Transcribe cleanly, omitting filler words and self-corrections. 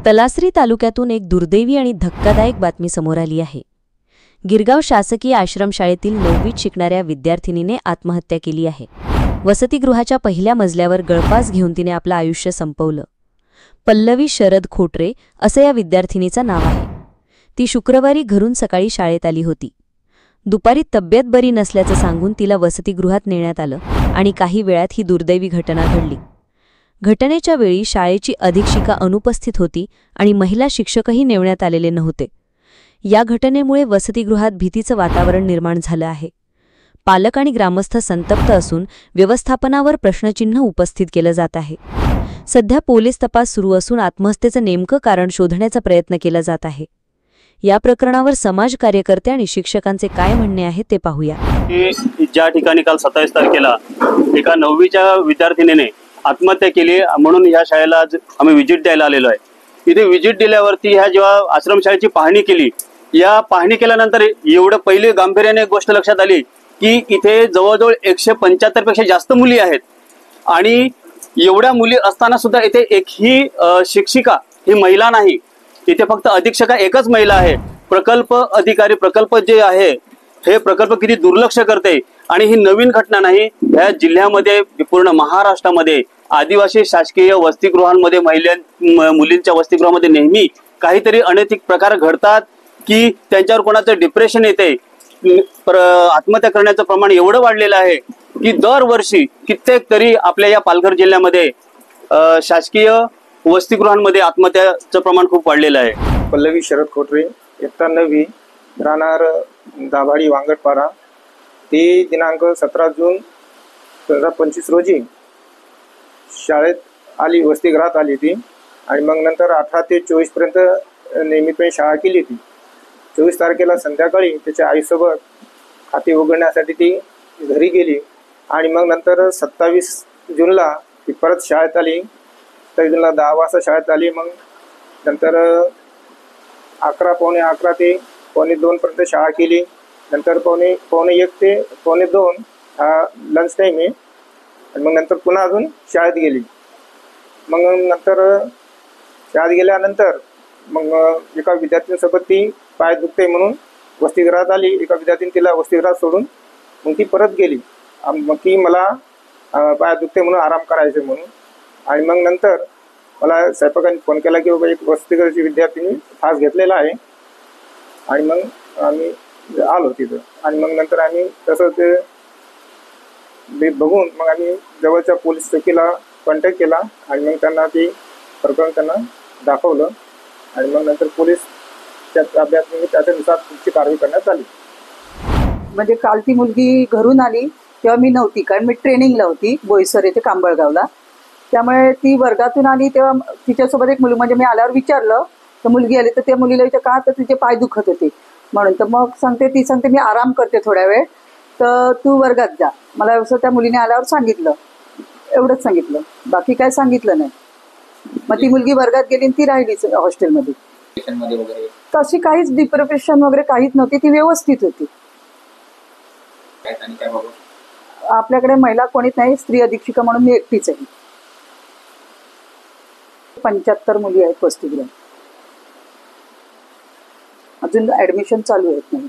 तलासरी तालुक्यातून एक दुर्दैवी आणि धक्कादायक बातमी समोर आली आहे। गिरगाव शासकीय आश्रमशाळेतील 9वीत शिकणाऱ्या विद्यार्थिनीने आत्महत्या केली आहे। वसतिगृहाच्या पहिल्या मजल्यावर गळफास घेऊन तिने आपलं आयुष्य संपवलं। पल्लवी शरद खोटरे असं या विद्यार्थिनीचं नाव आहे। ती शुक्रवारी घरून सकाळी शाळेत आली होती। दुपारी तब्येत बरी नसल्याचं सांगून तिला वसतिगृहात नेण्यात आलं आणि काही वेळात ही दुर्दैवी घटना घडली। घटनेच्या वेळी शाळेची अधीक्षिका अनुपस्थित होती आणि महिला शिक्षकही नेमण्यात आलेले नव्हते। या घटनेमुळे वसतिगृहात भीतीचं वातावरण निर्माण झालं आहे। पालक आणि ग्रामस्थ संतप्त असून व्यवस्थापनावर प्रश्नचिन्ह उपस्थित केलं जात आहे। सध्या पोलीस तपास सुरू असून आत्महत्येचं नेमकं कारण शोधण्याचा प्रयत्न केला जात आहे। या प्रकरणावर समाज कार्यकर्ते आणि शिक्षकांचे काय म्हणणे आहे ते पाहूया। ज्या ठिकाणी काल 27 तारखेला एका 9वीच्या विद्यार्थिनीने आत्महत्या केली म्हणून या शाळेला आज आम्ही विजिट द्यायला आलेलो आहे। इथे विजिट दिल्यावरती ह्या जेव्हा आश्रमशाळेची पाहणी केली, या पाहणी केल्यानंतर एवढं पहिले गांभीर्याने एक गोष्ट लक्षात आली की इथे जवळजवळ 175 पेक्षा जास्त मुली आहेत आणि एवढ्या मुली असताना सुद्धा इथे एकही शिक्षिका ही महिला नाही। इथे फक्त अधीक्षका एकच महिला आहे। प्रकल्प अधिकारी प्रकल्प जे आहे हे प्रकल्प किती दुर्लक्ष करते आणि ही नवीन घटना नाही। या जिल्ह्यामध्ये पूर्ण महाराष्ट्रामध्ये आदिवासी शासकीय वसतिगृहांमध्ये मुलींच्या वसतिगृहामध्ये नेहमी काहीतरी अनैतिक प्रकार घडतात की त्यांच्यावर कोणाचं डिप्रेशन येते। आत्महत्या करण्याचं प्रमाण एवढं वाढलेलं आहे की दरवर्षी कित्येक तरी आपल्या या पालघर जिल्ह्यामध्ये शासकीय वसतिगृहांमध्ये आत्महत्याचं प्रमाण खूप वाढलेलं आहे। पल्लवी शरद खोटरे, इयत्ता 9वी, राहणार दाभाडी वांगडपारा। ती दिनांक 17 जून 2025 रोजी शाळेत आली, वसतिगृहात आली ती आणि मग नंतर 18 ते 24 पर्यंत नियमितपणे शाळा केली ती। 24 तारखेला संध्याकाळी त्याच्या आईसोबत खाते उघडण्यासाठी ती घरी गेली आणि मग नंतर 27 जूनला ती परत शाळेत आली। 27 जूनला 10 वाजता शाळेत आली। मग नंतर 11, पावणे 11 ते पावणे 2 पर्यंत शाळा केली। नंतर पावणे 1 ते पावणे 2 हा लंच टाईम आहे आणि मग नंतर पुन्हा अजून शाळेत गेली। मग नंतर शाळेत गेल्यानंतर मग एका विद्यार्थ्यांसोबत ती पाय दुखते म्हणून वसतिगृहात आली। एका विद्यार्थ्याने तिला वसतिगृहात सोडून मग ती परत गेली। मग ती मला पाय दुखते म्हणून आराम करायचे म्हणून आणि मग नंतर मला स्वयंपाकाने फोन केला की बाबा एक वसतिगृहाची विद्यार्थिनी फास घेतलेला आहे आणि मग आम्ही आलो तिथं आणि मग नंतर आम्ही तसं ते बघून मग आम्ही जवळच्या पोलीस चौकीला कॉन्टॅक्ट केला आणि मग त्यांना ती प्रकरण त्यांना दाखवलं आणि मग नंतर पोलीस अभ्यास त्याच्यानुसार पुढची कारवाई करण्यात आली। म्हणजे काल ती मुलगी घरून आली तेव्हा मी नव्हती, कारण मी ट्रेनिंगला होती बोईसर येथे कांबळगावला। त्यामुळे ती वर्गातून आली तेव्हा तिच्यासोबत एक मुलगी, म्हणजे मी आल्यावर विचारलं तर मुलगी आली तर त्या मुलीला विचार का तर तिचे पाय दुखत होते म्हणून। तर मग ती सांगते मी आराम करते थोड्या वेळ, तर तू वर्गात जा। मला असं त्या मुलीने आल्यावर सांगितलं, एवढंच सांगितलं, बाकी काय सांगितलं नाही। मग ती मुलगी वर्गात गेली आणि ती राहिलीच हॉस्टेलमध्ये। तशी काहीच डिप्रेशन वगैरे काहीच नव्हती, ती व्यवस्थित होती। आपल्याकडे महिला कोणीच नाही, स्त्री अधीक्षिका म्हणून मी एकटीच आहे। 75 मुली आहेत वसतिगृहात, अजून ऍडमिशन चालू आहेत नाही।